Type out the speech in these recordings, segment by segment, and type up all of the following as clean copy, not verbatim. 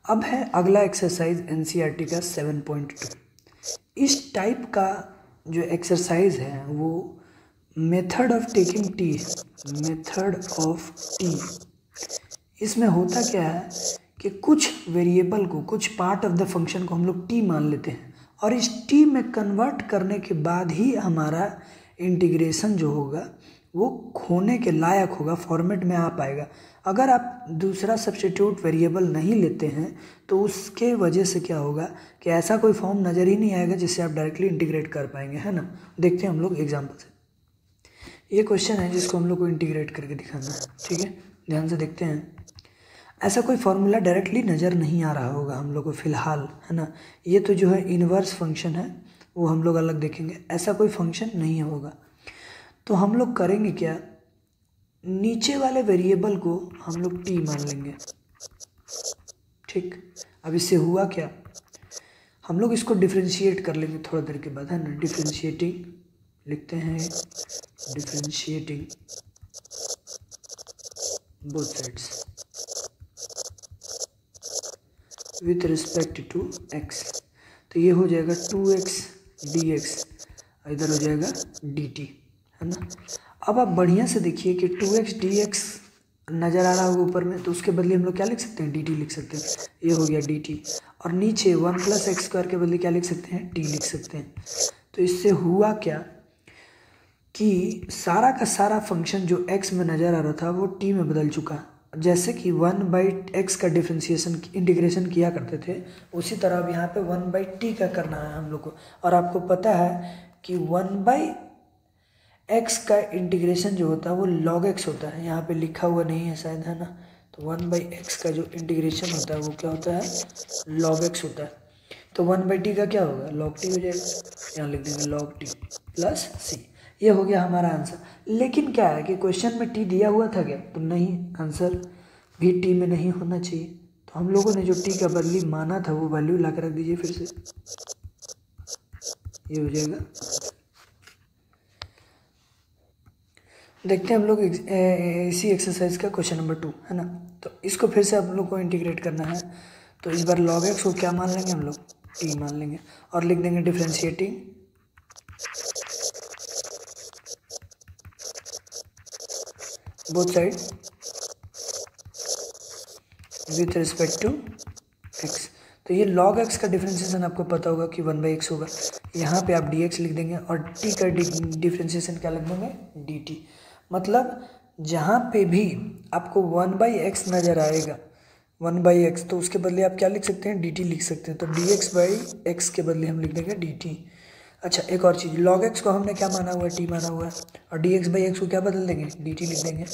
अब है अगला एक्सरसाइज एनसीईआरटी का 7.2। इस टाइप का जो एक्सरसाइज है वो मेथड ऑफ टेकिंग टी है, मेथड ऑफ टी। इसमें होता क्या है कि कुछ वेरिएबल को, कुछ पार्ट ऑफ द फंक्शन को हम लोग टी मान लेते हैं और इस टी में कन्वर्ट करने के बाद ही हमारा इंटीग्रेशन जो होगा वो होने के लायक होगा, फॉर्मेट में आ पाएगा। अगर आप दूसरा सब्स्टिट्यूट वेरिएबल नहीं लेते हैं तो उसके वजह से क्या होगा कि ऐसा कोई फॉर्म नज़र ही नहीं आएगा जिससे आप डायरेक्टली इंटीग्रेट कर पाएंगे, है ना। देखते हैं हम लोग एग्जाम्पल से। ये क्वेश्चन है जिसको हम लोग को इंटीग्रेट करके दिखाना है, ठीक है। ध्यान से देखते हैं। ऐसा कोई फॉर्मूला डायरेक्टली नज़र नहीं आ रहा होगा हम लोग को फ़िलहाल, है ना। ये तो जो है इन्वर्स फंक्शन है वो हम लोग अलग देखेंगे, ऐसा कोई फंक्शन नहीं होगा। तो हम लोग करेंगे क्या, नीचे वाले वेरिएबल को हम लोग टी मान लेंगे, ठीक। अब इससे हुआ क्या, हम लोग इसको डिफ्रेंशिएट कर लेंगे थोड़ा देर के बाद, है ना। डिफ्रेंशिएटिंग लिखते हैं, differentiating both sides with respect to x। तो ये हो जाएगा 2x dx, इधर हो जाएगा dt, है ना। अब आप बढ़िया से देखिए कि 2x dx नज़र आ रहा होगा ऊपर में, तो उसके बदले हम लोग क्या लिख सकते हैं, dt लिख सकते हैं। ये हो गया dt, और नीचे 1 + x² के बदले क्या लिख सकते हैं, t लिख सकते हैं। तो इससे हुआ क्या कि सारा का सारा फंक्शन जो x में नज़र आ रहा था वो t में बदल चुका। जैसे कि 1/x का डिफ्रेंशिएशन इंटीग्रेशन किया करते थे, उसी तरह अब यहाँ पे 1/t का करना है हम लोग को। और आपको पता है कि 1/x का इंटीग्रेशन जो होता है वो log x होता है, यहाँ पे लिखा हुआ नहीं है शायद, है ना। तो 1/x का जो इंटीग्रेशन होता है वो क्या होता है, log x होता है। तो 1/t का क्या होगा, log t हो जाएगा। यहाँ लिख देंगे log t + c। ये हो गया हमारा आंसर। लेकिन क्या है कि क्वेश्चन में टी दिया हुआ था क्या, तो नहीं, आंसर भी टी में नहीं होना चाहिए। तो हम लोगों ने जो टी का बदली माना था वो वैल्यू ला कर रख दीजिए फिर से, ये हो जाएगा। देखते हैं हम लोग इसी एक्सरसाइज का क्वेश्चन नंबर 2, है ना। तो इसको फिर से हम लोग को इंटीग्रेट करना है। तो इस बार log x को क्या मान लेंगे हम लोग, टी मान लेंगे, और लिख देंगे differentiating both side with respect to x। तो ये log x का डिफ्रेंशिएशन आपको पता होगा कि 1/x होगा। यहाँ पे आप dx लिख देंगे और t का डिफ्रेंशिएशन क्या लिख देंगे, dt। मतलब जहाँ पे भी आपको 1/x नज़र आएगा, 1/x, तो उसके बदले आप क्या लिख सकते हैं, dt लिख सकते हैं। तो dx/x के बदले हम लिख देंगे dt। अच्छा, एक और चीज़, log x को हमने क्या माना हुआ है, t माना हुआ है, और dx/x को क्या बदल देंगे, dt लिख देंगे।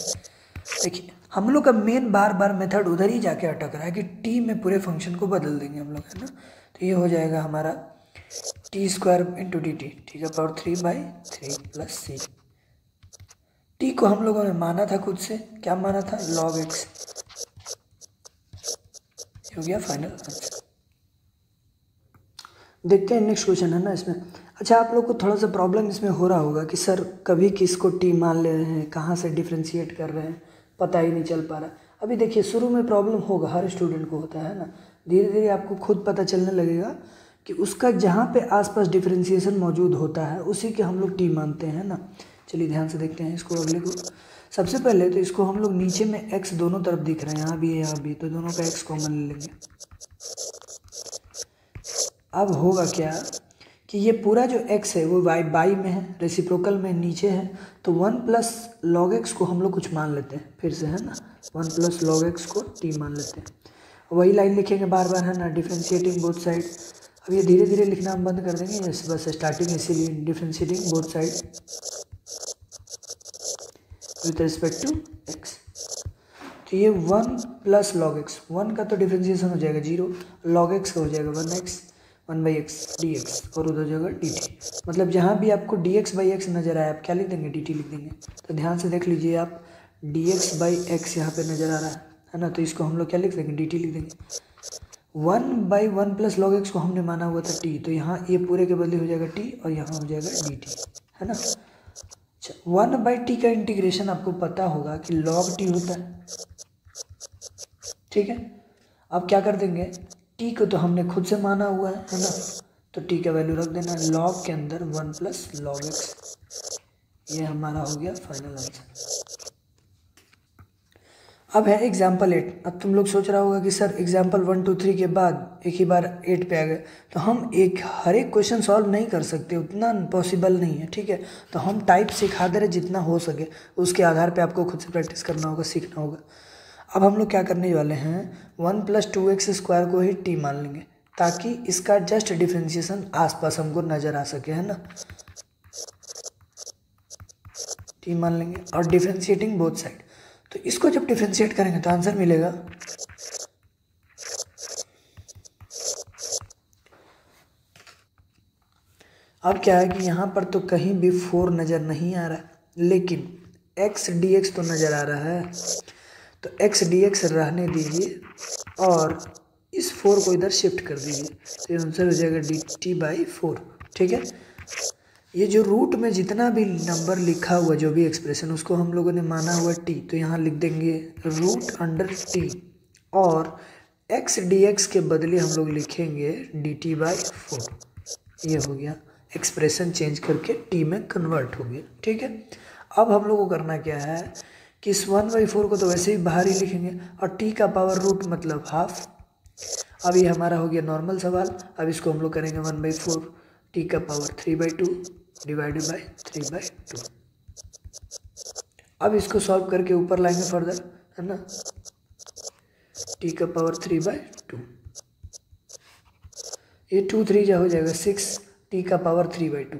देखिए हम लोग का मेन बार बार मेथड उधर ही जाके अटक रहा है कि टी में पूरे फंक्शन को बदल देंगे हम लोग, है ना। तो ये हो जाएगा हमारा t² × dt, ठीक है, पावर 3/3 + c। टी को हम लोगों ने माना था खुद से, क्या माना था, log x। हो गया फाइनल आंसर। देखते हैं नेक्स्ट क्वेश्चन, है ना इसमें। अच्छा, आप लोग को थोड़ा सा प्रॉब्लम इसमें हो रहा होगा कि सर कभी किसको टी मान ले रहे हैं, कहाँ से डिफ्रेंशिएट कर रहे हैं, पता ही नहीं चल पा रहा। अभी देखिए शुरू में प्रॉब्लम होगा, हर स्टूडेंट को होता है ना। धीरे धीरे आपको खुद पता चलने लगेगा कि उसका जहाँ पे आसपास डिफ्रेंशिएशन मौजूद होता है उसी के हम लोग टी मानते हैं ना। चलिए ध्यान से देखते हैं इसको, अगले को। सबसे पहले तो इसको हम लोग नीचे में x दोनों तरफ दिख रहे हैं, यहाँ भी है यहाँ भी, तो दोनों का x कॉमन ले लेंगे। अब होगा क्या कि ये पूरा जो x है वो बाई में है, रेसिप्रोकल में नीचे है, तो 1 + log x को हम लोग कुछ मान लेते हैं फिर से, है ना। 1 + log x को t मान लेते हैं। वही लाइन लिखेंगे बार बार, है ना, डिफ्रेंशिएटिंग बोथ साइड। अब ये धीरे धीरे लिखना हम बंद कर देंगे, बस स्टार्टिंग इसीलिए differentiating both side with respect to x। तो ये 1 + log x, 1 का तो डिफ्रेंशिएशन हो जाएगा 0, log x का हो जाएगा 1x, 1/x dx, और उधर हो जाएगा dt। मतलब जहाँ भी आपको dx/x नज़र आए आप क्या लिख देंगे, dt लिख देंगे। तो ध्यान से देख लीजिए आप, dx/x यहाँ पे नज़र आ रहा है ना, तो इसको हम लोग क्या लिख देंगे, dt लिख देंगे। 1/1 + log x को हमने माना हुआ था t, तो यहाँ ये पूरे के बदले हो जाएगा t और यहाँ हो जाएगा dt, है ना। अच्छा, 1/t का इंटीग्रेशन आपको पता होगा कि log t होता है, ठीक है। अब क्या कर देंगे, टी को तो हमने खुद से माना हुआ है ना, तो टी का वैल्यू रख देना लॉग के अंदर 1 प्लस लॉग एक्स। ये हमारा हो गया फाइनल आंसर। अब है एग्जाम्पल 8। अब तुम लोग सोच रहा होगा कि सर एग्जाम्पल 1 2 3 के बाद एक ही बार 8 पे आ गए, तो हम हर एक क्वेश्चन सॉल्व नहीं कर सकते, उतना पॉसिबल नहीं है, ठीक है। तो हम टाइप सिखा दे रहे जितना हो सके, उसके आधार पे आपको खुद से प्रैक्टिस करना होगा, सीखना होगा। अब हम लोग क्या करने वाले हैं, 1 प्लस 2x स्क्वायर को ही टी मान लेंगे, ताकि इसका जस्ट डिफ्रेंशिएशन आसपास हमको नज़र आ सके, है ना। टी मान लेंगे और डिफ्रेंशिएटिंग बोथ साइड। तो इसको जब डिफ्रेंशिएट करेंगे तो आंसर मिलेगा अब क्या है कि यहाँ पर तो कहीं भी 4 नज़र नहीं आ रहा है, लेकिन x dx तो नज़र आ रहा है, तो x dx रहने दीजिए और इस 4 को इधर शिफ्ट कर दीजिए, तो आंसर हो जाएगा dt/4, ठीक है। ये जो रूट में जितना भी नंबर लिखा हुआ, जो भी एक्सप्रेशन, उसको हम लोगों ने माना हुआ टी, तो यहाँ लिख देंगे रूट अंडर टी, और x dx के बदले हम लोग लिखेंगे dt/4। ये हो गया, एक्सप्रेशन चेंज करके टी में कन्वर्ट हो गया, ठीक है। अब हम लोग को करना क्या है कि इस 1/4 को तो वैसे ही बाहर ही लिखेंगे, और टी का पावर रूट मतलब हाफ। अब ये हमारा हो गया नॉर्मल सवाल। अब इसको हम लोग करेंगे 1/4 टी का पावर 3/2 डिवाइडेड बाई 3/2। अब इसको सॉल्व करके ऊपर लाएंगे फर्दर, है ना, टी का पावर 3/2, ये 2 3 जा हो जाएगा 6 टी का पावर 3/2।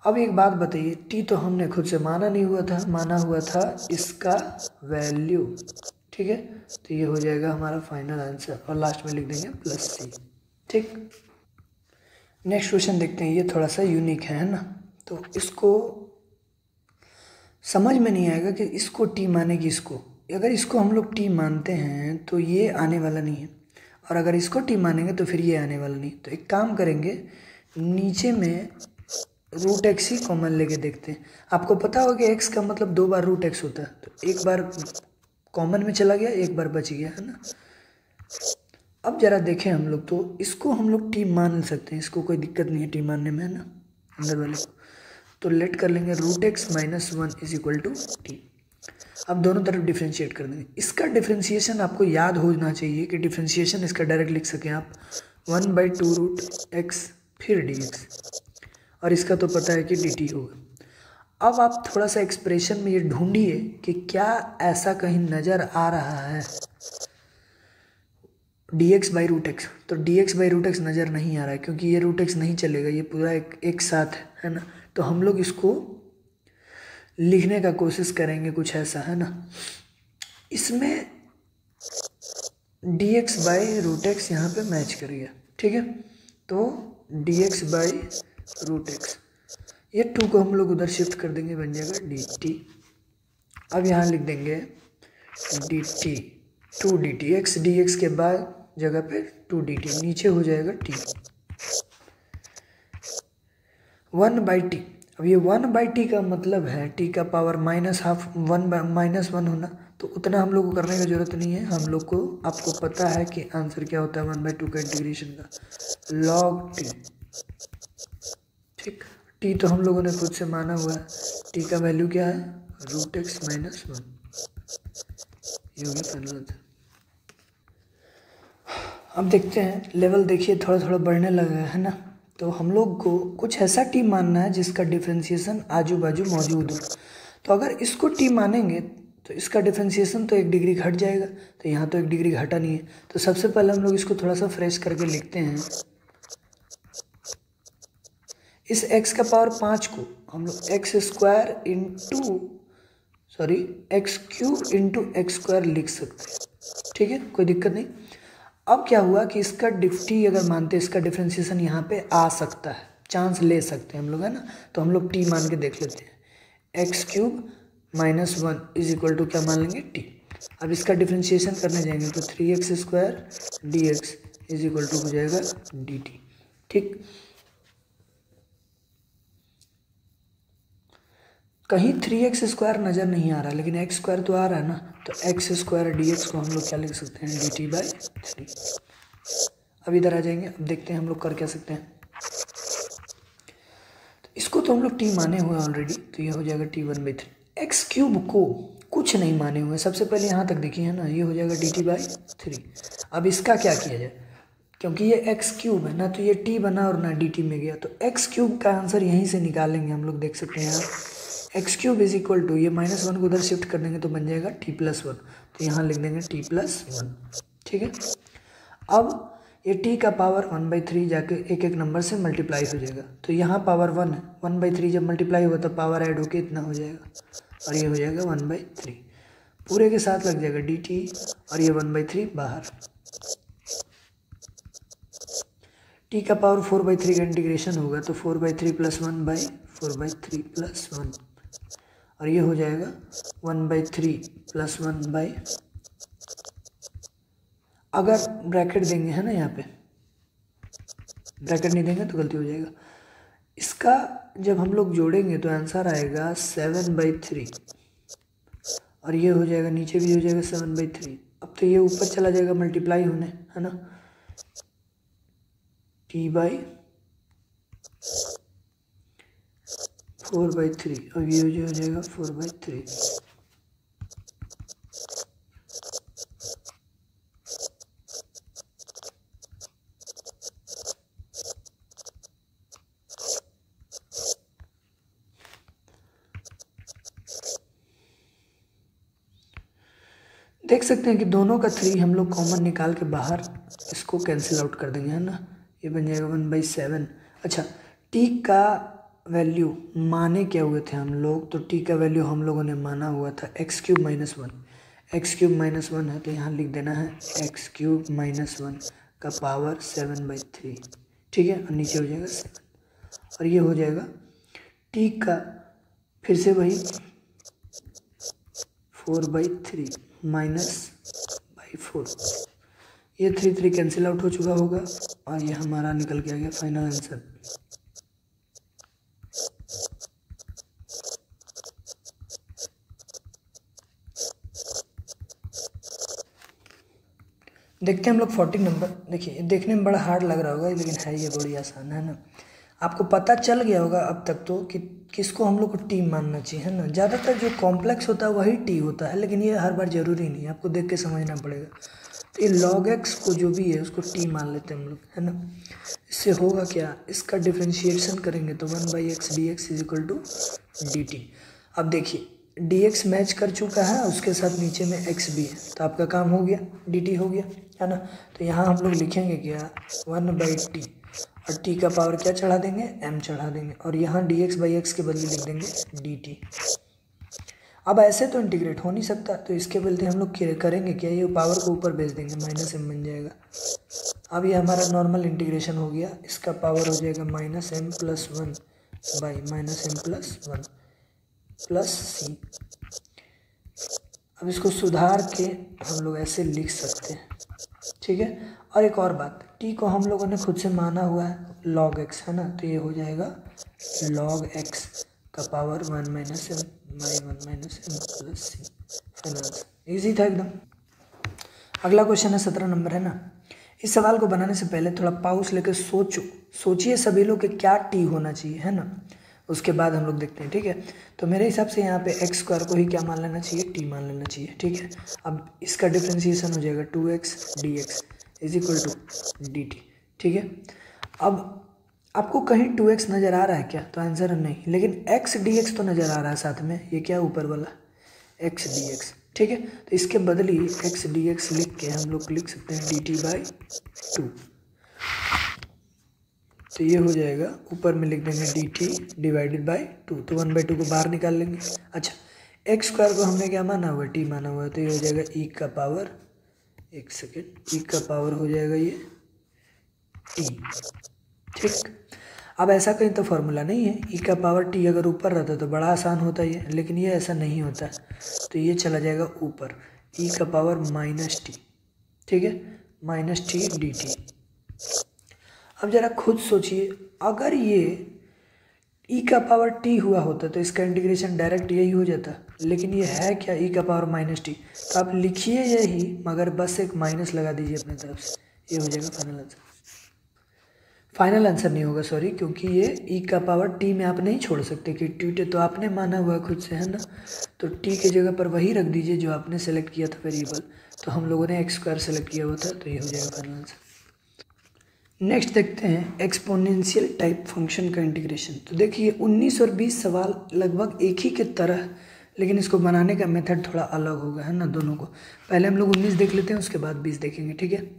अब एक बात बताइए, टी तो हमने खुद से माना नहीं हुआ था, माना हुआ था इसका वैल्यू, ठीक है। तो ये हो जाएगा हमारा फाइनल आंसर, और लास्ट में लिख देंगे +c, ठीक। नेक्स्ट क्वेश्चन देखते हैं, ये थोड़ा सा यूनिक है ना, तो इसको समझ में नहीं आएगा कि इसको टी माने कि इसको। अगर इसको हम लोग टी मानते हैं तो ये आने वाला नहीं है, और अगर इसको टी मानेंगे तो फिर ये आने वाला नहीं। तो एक काम करेंगे, नीचे में रूट एक्स ही कॉमन लेके देखते हैं। आपको पता होगा कि एक्स का मतलब 2 बार रूट एक्स होता है, तो एक बार कॉमन में चला गया, एक बार बच गया, है ना। अब जरा देखें हम लोग, तो इसको हम लोग टी मान सकते हैं, इसको कोई दिक्कत नहीं है टी मानने में, है ना, अंदर वाले को। तो लेट कर लेंगे root x minus 1 is equal to t. अब दोनों तरफ डिफ्रेंशिएट कर देंगे। इसका डिफ्रेंशिएशन आपको याद होना चाहिए कि डिफ्रेंशिएशन इसका डायरेक्ट लिख सकें आप 1/2 रूट एक्स फिर डी एक्स, और इसका तो पता है कि डी टी होगा। अब आप थोड़ा सा एक्सप्रेशन में ये ढूंढिए कि क्या ऐसा कहीं नज़र आ रहा है dx/√x, तो dx/√x नज़र नहीं आ रहा है, क्योंकि ये रूट एक्स नहीं चलेगा, ये पूरा एक साथ है ना। तो हम लोग इसको लिखने का कोशिश करेंगे कुछ ऐसा, है ना। इसमें dx/√x यहाँ पे मैच कर गया, ठीक है। तो dx/√x, ये 2 को हम लोग उधर शिफ्ट कर देंगे, बन जाएगा dt। अब यहाँ लिख देंगे dt 2 dt, x dx के बाद जगह पे 2 dt, नीचे हो जाएगा t 1/t। अब ये 1/t का मतलब है t का पावर -1 होना, तो उतना हम लोग को करने की जरूरत नहीं है। हम लोग को, आपको पता है कि आंसर क्या होता है 1/2 का इंटीग्रेशन का, log t, ठीक। t तो हम लोगों ने खुद से माना हुआ है, t का वैल्यू क्या है रूट एक्स माइनस 1, ये हो गया फाइनल आंसर। अब देखते हैं, लेवल देखिए थोड़ा थोड़ा बढ़ने लगा है ना। तो हम लोग को कुछ ऐसा टी मानना है जिसका डिफ्रेंशिएशन आजू बाजू मौजूद हो। तो अगर इसको टी मानेंगे तो इसका डिफ्रेंशिएशन तो 1 डिग्री घट जाएगा, तो यहाँ तो 1 डिग्री घटा नहीं है। तो सबसे पहले हम लोग इसको थोड़ा सा फ्रेश करके लिखते हैं। इस x का पावर 5 को हम लोग x³ लिख सकते हैं, ठीक है, कोई दिक्कत नहीं। अब क्या हुआ कि इसका टी अगर मानते हैं, इसका डिफ्रेंशिएशन यहाँ पे आ सकता है, चांस ले सकते हैं हम लोग, है ना। तो हम लोग टी मान के देख लेते हैं, x³ minus 1 is equal to क्या मान लेंगे टी। अब इसका डिफ्रेंशिएशन करने जाएंगे तो 3x² dx is equal to हो जाएगा dt, ठीक। कहीं 3x² नज़र नहीं आ रहा, लेकिन x² तो आ रहा है ना, तो x² dx को हम लोग क्या लिख सकते हैं, dt/3। अब इधर आ जाएंगे, अब देखते हैं हम लोग कर क्या सकते हैं। तो इसको तो हम लोग t माने हुए हैं ऑलरेडी, तो ये हो जाएगा t1/3। x³ को कुछ नहीं माने हुए, सबसे पहले यहाँ तक देखिए है ना, ये हो जाएगा dt/3। अब इसका क्या किया जाए, क्योंकि ये x³ है ना, तो ये t बना और ना dt में गया, तो x³ का आंसर यहीं से निकालेंगे हम लोग। देख सकते हैं यहाँ x³ = ये -1 को उधर शिफ्ट कर देंगे तो बन जाएगा t+1, तो यहाँ लिख देंगे t+1। ठीक है, अब ये t का पावर 1/3 जाके एक एक नंबर से मल्टीप्लाई हो जाएगा, तो यहाँ पावर 1 है, 1/3 जब मल्टीप्लाई हुआ तो पावर ऐड होके इतना हो जाएगा, और ये हो जाएगा 1/3 पूरे के साथ लग जाएगा dt, और ये 1/3 बाहर। t का पावर 4/3 का इंटीग्रेशन होगा तो 4/3 + 1/4/3 + 1, और ये हो जाएगा 1/3 + 1 अगर ब्रैकेट देंगे है ना, यहाँ पे ब्रैकेट नहीं देंगे तो गलती हो जाएगा। इसका जब हम लोग जोड़ेंगे तो आंसर आएगा 7/3, और ये हो जाएगा नीचे भी हो जाएगा 7/3। अब तो ये ऊपर चला जाएगा मल्टीप्लाई होने, है ना, t/4/3, और ये हो जाएगा 4/3। देख सकते हैं कि दोनों का 3 हम लोग कॉमन निकाल के बाहर इसको कैंसिल आउट कर देंगे, है ना, ये बन जाएगा 1/7। अच्छा, t का वैल्यू माने क्या हुए थे हम लोग, तो t का वैल्यू हम लोगों ने माना हुआ था x³ - 1। x³ - 1 है तो यहाँ लिख देना है x³ - 1 का पावर 7/3। ठीक है, और नीचे हो जाएगा 7, और ये हो जाएगा t का फिर से वही 4/3 -/4। ये 3 कैंसिल आउट हो चुका होगा, और ये हमारा निकल के आ गया फाइनल आंसर। देखते हैं हम लोग 14 नंबर। देखिए, देखने में बड़ा हार्ड लग रहा होगा, लेकिन है ये बड़ी आसान है ना। आपको पता चल गया होगा अब तक तो कि किसको हम लोग को टी मानना चाहिए, है ना। ज़्यादातर जो कॉम्प्लेक्स होता है वही टी होता है, लेकिन ये हर बार ज़रूरी नहीं है, आपको देख के समझना पड़ेगा। तो ये log x को जो भी है उसको टी मान लेते हैं हम लोग, है ना। इससे होगा क्या, इसका डिफ्रेंशिएशन करेंगे तो 1/x dx = dt। अब देखिए dx मैच कर चुका है, उसके साथ नीचे में x भी है, तो आपका काम हो गया, dt हो गया, है ना। तो यहाँ हम लोग लिखेंगे क्या, 1/t, और t का पावर क्या चढ़ा देंगे, m चढ़ा देंगे, और यहाँ dx/x के बदले लिख देंगे dt। अब ऐसे तो इंटीग्रेट हो नहीं सकता, तो इसके बदले हम लोग करेंगे क्या, ये पावर को ऊपर भेज देंगे, -m बन जाएगा। अब ये हमारा नॉर्मल इंटीग्रेशन हो गया, इसका पावर हो जाएगा -m+1 -m+1 +c। अब इसको सुधार के हम लोग ऐसे लिख सकते हैं, ठीक है। और एक और बात, t को हम लोगों ने खुद से माना हुआ है log x, है ना, तो ये हो जाएगा log x का power 1 - m / 1 - m + c। Final easy था एकदम। अगला क्वेश्चन है 17 नंबर, है ना। इस सवाल को बनाने से पहले थोड़ा पाउस लेकर सोचिए सभी लोग के क्या टी होना चाहिए, है ना, उसके बाद हम लोग देखते हैं, ठीक है। तो मेरे हिसाब से यहाँ पे x² को ही क्या मान लेना चाहिए, टी मान लेना चाहिए, ठीक है। अब इसका डिफ्रेंशिएशन हो जाएगा 2x dx = dt, ठीक है। अब आपको कहीं 2x नज़र आ रहा है क्या, तो आंसर है नहीं, लेकिन x dx तो नज़र आ रहा है साथ में, ये क्या ऊपर वाला x dx, ठीक है। तो इसके बदले x dx लिख के हम लोग लिख सकते हैं dt/2, तो ये हो जाएगा, ऊपर में लिख देंगे dt/2, तो 1/2 को बाहर निकाल लेंगे। अच्छा, x² को हमने क्या माना हुआ, t माना हुआ है, तो ये हो जाएगा e का पावर, एक सेकेंड, e का पावर हो जाएगा ये t, ठीक। अब ऐसा कहीं तो फॉर्मूला नहीं है, e का पावर t अगर ऊपर रहता तो बड़ा आसान होता है, लेकिन ये ऐसा नहीं होता, तो ये चला जाएगा ऊपर, e का पावर -t, ठीक है, -t dt। अब जरा खुद सोचिए, अगर ये ई का पावर टी हुआ होता तो इसका इंटीग्रेशन डायरेक्ट यही हो जाता, लेकिन ये है क्या, ई का पावर माइनस टी। तो आप लिखिए यही, मगर बस एक माइनस लगा दीजिए अपने तरफ से, ये हो जाएगा फाइनल आंसर। फाइनल आंसर नहीं होगा सॉरी, क्योंकि ये ई का पावर टी में आप नहीं छोड़ सकते कि टी तो आपने माना हुआ है खुद से, है ना। तो टी की जगह पर वही रख दीजिए जो आपने सेलेक्ट किया था वेरिएबल। तो हम लोगों ने एक्स स्क्वायर सेलेक्ट किया हुआ था, तो ये हो जाएगा फाइनल आंसर। नेक्स्ट देखते हैं एक्सपोनेंशियल टाइप फंक्शन का इंटीग्रेशन। तो देखिए 19 और 20 सवाल लगभग एक ही के तरह, लेकिन इसको बनाने का मेथड थोड़ा अलग होगा, है ना दोनों को। पहले हम लोग 19 देख लेते हैं, उसके बाद 20 देखेंगे, ठीक है।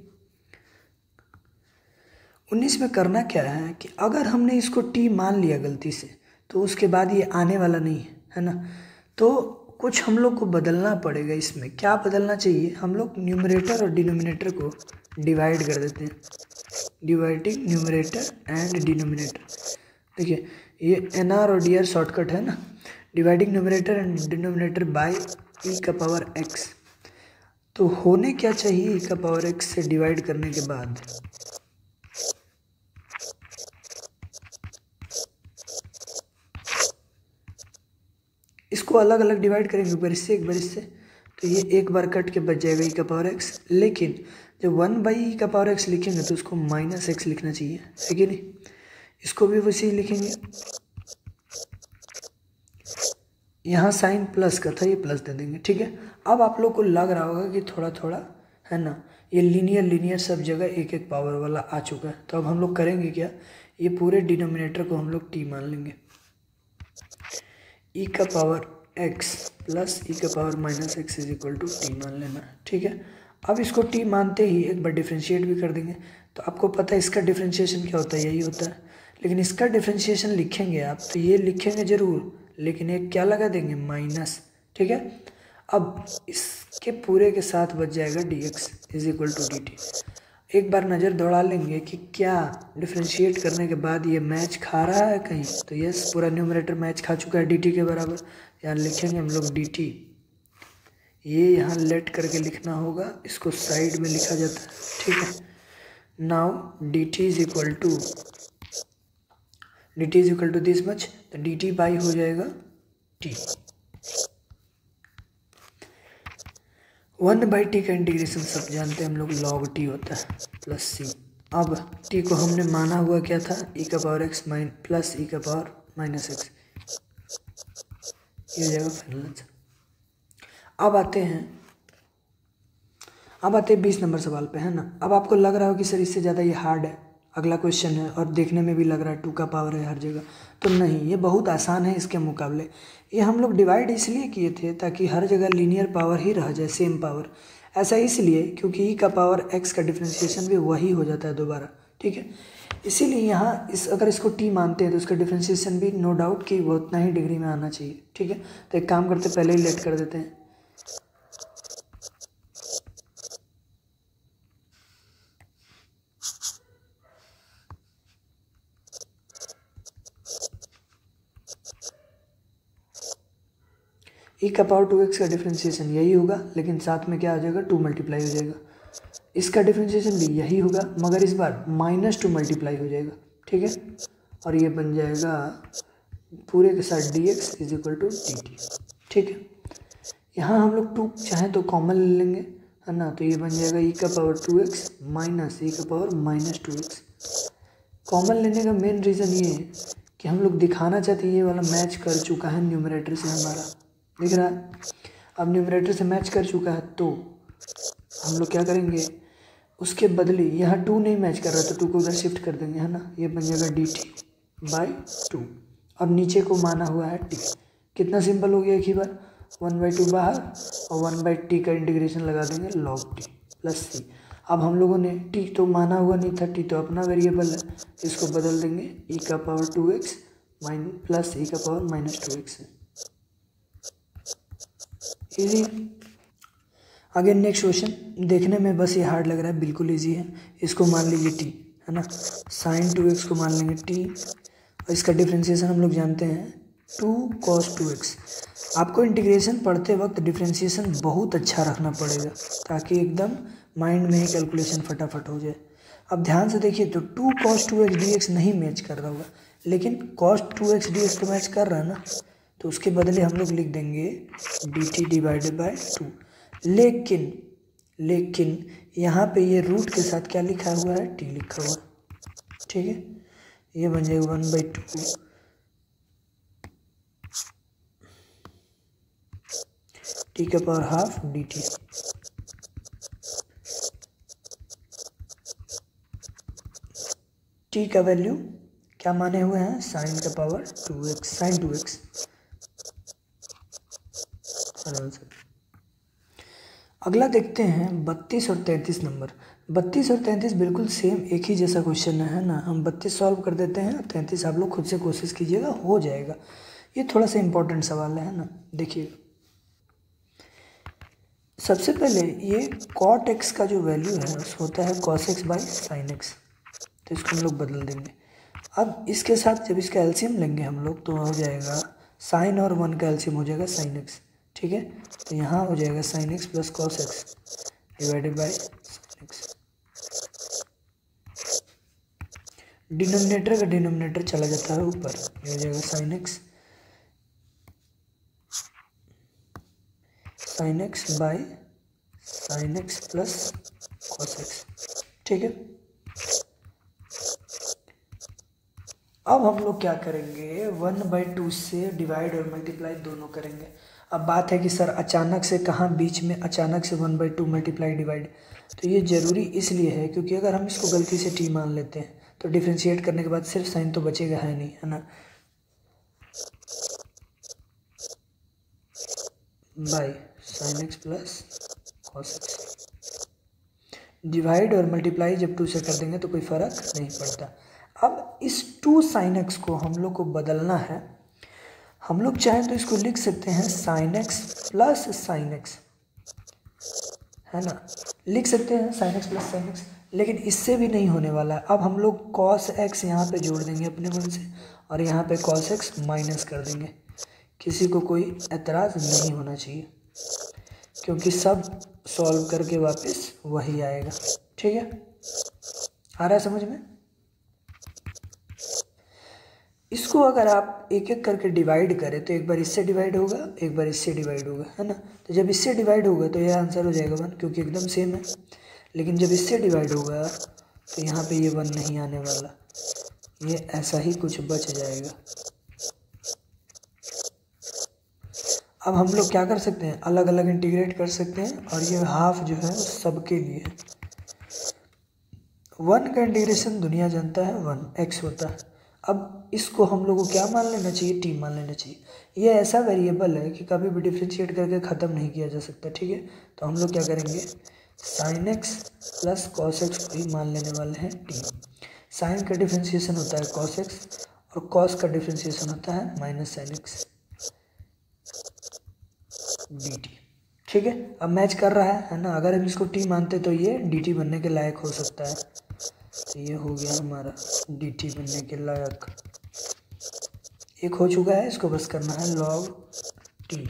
19 में करना क्या है कि अगर हमने इसको टी मान लिया गलती से, तो उसके बाद ये आने वाला नहीं है ना। तो कुछ हम लोग को बदलना पड़ेगा। इसमें क्या बदलना चाहिए, हम लोग न्यूमरेटर और डिनोमिनेटर को डिवाइड कर देते हैं, डिवाइडिंग न्यूमरेटर एंड डिनोमिनेटर। देखिए ये एन आर और डी आर शॉर्टकट है ना, dividing numerator and denominator by e का पावर एक्स। तो होने क्या चाहिए, ई का पावर एक्स से डिवाइड करने के बाद इसको अलग अलग डिवाइड करेंगे, एक बार इससे एक बार इससे, तो ये एक बार कट के बच जाएगा ई का पावर एक्स। लेकिन जब 1/e का पावर एक्स लिखेंगे तो उसको माइनस एक्स लिखना चाहिए, है कि नहीं। इसको भी वैसे ही लिखेंगे, यहाँ साइन प्लस का था, ये प्लस दे देंगे, ठीक है। अब आप लोग को लग रहा होगा कि थोड़ा थोड़ा, है ना, ये लीनियर लीनियर सब जगह एक एक पावर वाला आ चुका है। तो अब हम लोग करेंगे क्या, ये पूरे डिनोमिनेटर को हम लोग टी मान लेंगे, ई का पावर एक्स प्लस ई का power minus x is equal to t मान लेना, ठीक है। अब इसको टी मानते ही एक बार डिफ्रेंशिएट भी कर देंगे। तो आपको पता है इसका डिफ्रेंशिएशन क्या होता है, यही होता है। लेकिन इसका डिफ्रेंशिएशन लिखेंगे आप तो ये लिखेंगे जरूर, लेकिन एक क्या लगा देंगे, माइनस, ठीक है। अब इसके पूरे के साथ बच जाएगा d x is equal to d t. एक बार नज़र दौड़ा लेंगे कि क्या डिफ्रेंशिएट करने के बाद ये मैच खा रहा है कहीं, तो यस पूरा न्यूमरेटर मैच खा चुका है डी टी के बराबर। यहाँ लिखेंगे हम लोग डी टी, ये यहाँ लेट करके लिखना होगा, इसको साइड में लिखा जाता है, ठीक है। Now d t is equal to this much, तो डी टी बाई हो जाएगा टी। 1/t का इंटीग्रेशन सब जानते हैं हम लोग, log t होता है प्लस सी। अब t को हमने माना हुआ क्या था, e का पावर x प्लस e का पावर माइनस एक्स, ये हो जाएगा फाइनल आंसर। अब आते हैं 20 नंबर सवाल पे, है ना। अब आपको लग रहा हो कि सर इससे ज़्यादा ये हार्ड है, अगला क्वेश्चन है और देखने में भी लग रहा है 2 का पावर है हर जगह। तो नहीं, ये बहुत आसान है इसके मुकाबले। ये हम लोग डिवाइड इसलिए किए थे ताकि हर जगह लीनियर पावर ही रह जाए, सेम पावर। ऐसा इसलिए क्योंकि ई का पावर एक्स का डिफ्रेंशिएशन भी वही हो जाता है दोबारा, ठीक है। इसीलिए यहाँ अगर इसको टी मानते हैं तो उसका डिफ्रेंशिएशन भी नो डाउट कि वो उतना ही डिग्री में आना चाहिए, ठीक है। तो एक काम करते पहले ही लेट कर देते हैं, ई का पावर 2x का डिफ्रेंशिएशन यही होगा, लेकिन साथ में क्या आ जाएगा, 2 मल्टीप्लाई हो जाएगा। इसका डिफ्रेंशिएशन भी यही होगा, मगर इस बार -2 मल्टीप्लाई हो जाएगा, ठीक है। और ये बन जाएगा पूरे के साथ dx is equal to dt, ठीक है। यहाँ हम लोग 2 चाहें तो कॉमन ले लेंगे, है ना। तो ये बन जाएगा ई का पावर 2x माइनस ई का पावर -2x। कॉमन लेने का मेन रीज़न ये है कि हम लोग दिखाना चाहते हैं ये वाला मैच कर चुका है न्यूमरेटर से, हमारा दिख रहा है। अब न्यूमरेटर से मैच कर चुका है तो हम लोग क्या करेंगे, उसके बदले यहाँ 2 नहीं मैच कर रहा तो 2 को उधर शिफ्ट कर देंगे, है ना। ये बन जाएगा dt/2 और नीचे को माना हुआ है t। कितना सिंपल हो गया, एक ही बार 1/2 बाहर और 1/t का इंटीग्रेशन लगा देंगे log t प्लस सी। अब हम लोगों ने t तो माना हुआ नहीं था, t तो अपना वेरिएबल है, इसको बदल देंगे e का पावर 2x प्लस e का पावर -2x है। इजी। आगे नेक्स्ट क्वेश्चन देखने में बस ये हार्ड लग रहा है, बिल्कुल इजी है। इसको मान लीजिए t, है ना। sin 2x को मान लेंगे t और इसका डिफ्रेंशिएशन हम लोग जानते हैं 2 cos 2x। आपको इंटीग्रेशन पढ़ते वक्त डिफ्रेंशिएशन बहुत अच्छा रखना पड़ेगा ताकि एकदम माइंड में ही कैलकुलेशन फटाफट हो जाए। अब ध्यान से देखिए तो 2 cos 2x dx नहीं मैच कर रहा होगा, लेकिन cos 2x dx तो मैच कर रहा है ना, तो उसके बदले हम लोग लिख देंगे dt डिवाइडेड बाय 2। लेकिन यहाँ पे ये रूट के साथ क्या लिखा हुआ है, t लिखा हुआ है, ठीक है। ये बन जाएगा 1/2 t का पावर हाफ dt। t का वैल्यू क्या माने हुए हैं, साइन का पावर 2x, साइन 2x। अगला देखते हैं 32 और 33 नंबर। 32 और 33 बिल्कुल सेम एक ही जैसा क्वेश्चन है ना। हम 32 सॉल्व कर देते हैं, 33 आप लोग खुद से कोशिश कीजिएगा, हो जाएगा। ये थोड़ा सा इंपॉर्टेंट सवाल है ना। देखिए सबसे पहले ये cot x का जो वैल्यू है उसको होता है cos x by sine x, तो इसको हम लोग बदल देंगे। अब इसके साथ जब इसका एलसीएम लेंगे हम लोग तो हो जाएगा साइन और 1 का एलसीएम हो जाएगा साइन x, ठीक है। तो यहाँ हो जाएगा sine x plus cos x divided by sine x। Denominator का डिनोमिनेटर चला जाता है ऊपर, ये हो जाएगा sine x by sine x plus cos x, ठीक है। अब हम लोग क्या करेंगे, 1/2 से डिवाइड और मल्टीप्लाई दोनों करेंगे। अब बात है कि सर अचानक से कहाँ बीच में अचानक से 1/2 मल्टीप्लाई डिवाइड, तो ये ज़रूरी इसलिए है क्योंकि अगर हम इसको गलती से t मान लेते हैं तो डिफ्रेंशिएट करने के बाद सिर्फ साइन तो बचेगा है नहीं, है ना। By sine x plus cos x। Divide और मल्टीप्लाई जब 2 से कर देंगे तो कोई फ़र्क नहीं पड़ता। अब इस 2 sin x को हम लोग को बदलना है। हम लोग चाहें तो इसको लिख सकते हैं sin x plus sin x, है ना, लिख सकते हैं sin x plus sin x। लेकिन इससे भी नहीं होने वाला है। अब हम लोग cos x यहाँ पे जोड़ देंगे अपने मन से और यहाँ पे cos x माइनस कर देंगे। किसी को कोई एतराज़ नहीं होना चाहिए क्योंकि सब सॉल्व करके वापस वही आएगा, ठीक है। आ रहा है समझ में। इसको अगर आप एक एक करके डिवाइड करें तो एक बार इससे डिवाइड होगा, एक बार इससे डिवाइड होगा, है ना। तो जब इससे डिवाइड होगा तो यह आंसर हो जाएगा 1 क्योंकि एकदम सेम है। लेकिन जब इससे डिवाइड होगा तो यहाँ पे ये 1 नहीं आने वाला, ये ऐसा ही कुछ बच जाएगा। अब हम लोग क्या कर सकते हैं, अलग अलग इंटीग्रेट कर सकते हैं और ये हाफ जो है सबके लिए 1 का इंटीग्रेशन दुनिया जानता है 1x होता है। अब इसको हम लोग को क्या मान लेना चाहिए, t मान लेना चाहिए। ये ऐसा वेरिएबल है कि कभी भी डिफ्रेंशिएट करके ख़त्म नहीं किया जा सकता, ठीक है। तो हम लोग क्या करेंगे, sine x plus cos x को ही मान लेने वाले हैं t। साइन का डिफ्रेंशिएशन होता है कॉस x और कॉस का डिफ्रेंशिएशन होता है माइनस साइन x dt, ठीक है। अब मैच कर रहा है ना। अगर हम इसको t मानते तो ये dt बनने के लायक हो सकता है। तो ये हो गया हमारा dt बनने के लायक, एक हो चुका है। इसको बस करना है log t।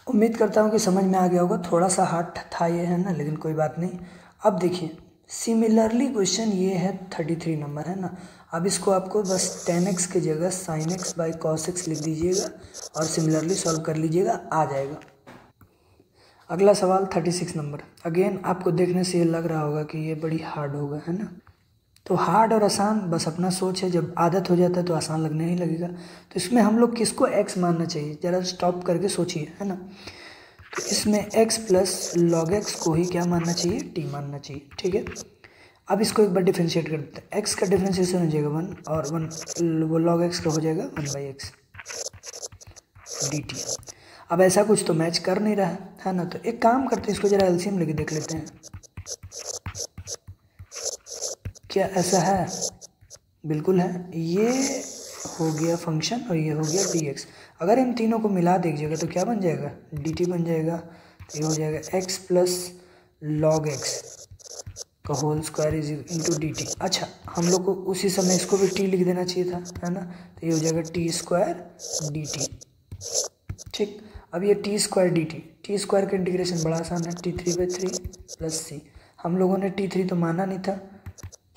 उम्मीद करता हूँ कि समझ में आ गया होगा। थोड़ा सा हार्ड था ये, है ना, लेकिन कोई बात नहीं। अब देखिए सिमिलरली क्वेश्चन ये है 33 नंबर, है ना। अब इसको आपको बस 10x की जगह sin x by cos x लिख दीजिएगा और सिमिलरली सॉल्व कर लीजिएगा, आ जाएगा। अगला सवाल 36 नंबर। अगेन आपको देखने से ये लग रहा होगा कि ये बड़ी हार्ड होगा, है ना। तो हार्ड और आसान बस अपना सोच है, जब आदत हो जाता है तो आसान लगने ही लगेगा। तो इसमें हम लोग किसको x मानना चाहिए, ज़रा स्टॉप करके सोचिए, है ना। तो इसमें x प्लस लॉग x को ही क्या मानना चाहिए, t मानना चाहिए, ठीक है। अब इसको एक बार डिफ्रेंशिएट कर देते हैं। x का डिफ्रेंशिएशन हो जाएगा 1 और 1 वो लॉग x का हो जाएगा 1/x dt। अब ऐसा कुछ तो मैच कर नहीं रहा है ना। तो एक काम करते हैं, इसको ज़रा एलसीएम लेके देख लेते हैं क्या ऐसा है। बिल्कुल है। ये हो गया फंक्शन और ये हो गया dx। अगर इन तीनों को मिला दीजिएगा तो क्या बन जाएगा, dt बन जाएगा। तो ये हो जाएगा x प्लस लॉग x का whole square is into d t. अच्छा, हम लोग को उसी समय इसको भी टी लिख देना चाहिए था, है ना, तो ये हो जाएगा टी स्क्वायर डी टी। ठीक, अब ये T square D T square का इंटीग्रेशन बड़ा आसान है, t3/3 प्लस सी। हम लोगों ने t3 तो माना नहीं था,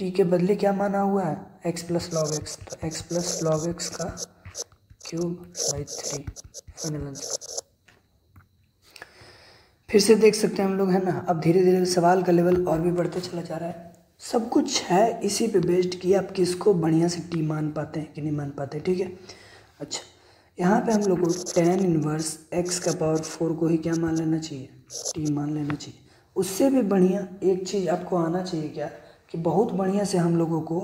t के बदले क्या माना हुआ है, x प्लस लॉग एक्स, तो x प्लस लॉग एक्स का क्यूब बाई 3 फाइनल आंसर। फिर से देख सकते हैं हम लोग, है ना। अब धीरे धीरे सवाल का लेवल और भी बढ़ते चला जा रहा है। सब कुछ है इसी पे बेस्ड कि आप किसको बढ़िया से टी मान पाते हैं कि नहीं मान पाते, ठीक है। अच्छा, यहाँ पे हम लोग को tan इनवर्स x का पावर 4 को ही क्या मान लेना चाहिए, टी मान लेना चाहिए। उससे भी बढ़िया एक चीज़ आपको आना चाहिए क्या, कि बहुत बढ़िया से हम लोगों को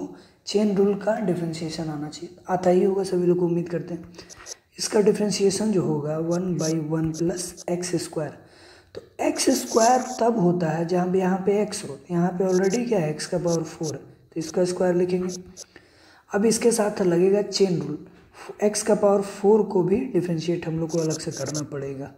चेन रूल का डिफ्रेंशिएशन आना चाहिए। आता ही होगा सभी लोग, उम्मीद करते हैं। इसका डिफ्रेंशिएशन जो होगा 1/1 प्लस एक्स स्क्वायर। तो एक्स स्क्वायर तब होता है जहाँ पे यहाँ पे एक्स हो, यहाँ पे ऑलरेडी क्या है, एक्स का पावर 4 है, तो इसका स्क्वायर लिखेंगे। अब इसके साथ लगेगा चेन रूल, एक्स का पावर 4 को भी डिफ्रेंशिएट हम लोग को अलग से करना पड़ेगा।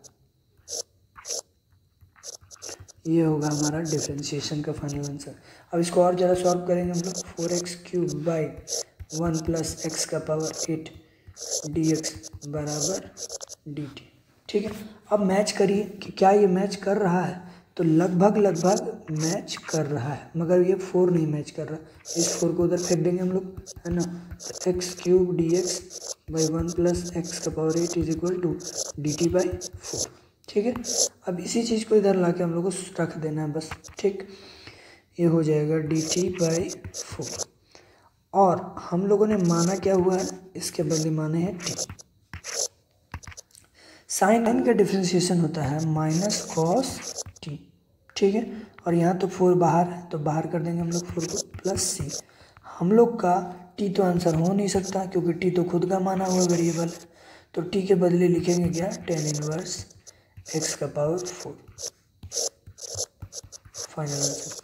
ये होगा हमारा डिफ्रेंशिएशन का फाइनल आंसर। अब इसको और ज़्यादा सॉल्व करेंगे हम लोग, 4x³ / 1 प्लस एक्स का पावर 8 dx बराबर dt। ठीक है, अब मैच करिए कि क्या ये मैच कर रहा है, तो लगभग मैच कर रहा है, मगर ये 4 नहीं मैच कर रहा। इस 4 को उधर फेंक देंगे हम लोग, है ना, तो x³ dx / 1 प्लस एक्स का power 8 is equal to dt/4। ठीक है, अब इसी चीज़ को इधर ला के हम लोग को रख देना है बस। ठीक, ये हो जाएगा dt/4। और हम लोगों ने माना क्या हुआ है, इसके बदले माने हैं t। साइन का डिफ्रेंशिएशन होता है माइनस कॉस टी। ठीक है, और यहाँ तो 4 बाहर है, तो बाहर कर देंगे हम लोग 4 को, प्लस सी। हम लोग का टी तो आंसर हो नहीं सकता, क्योंकि टी तो खुद का माना हुआ वेरिएबल है। तो टी के बदले लिखेंगे क्या, tan इनवर्स एक्स का पावर 4 फाइनल आंसर।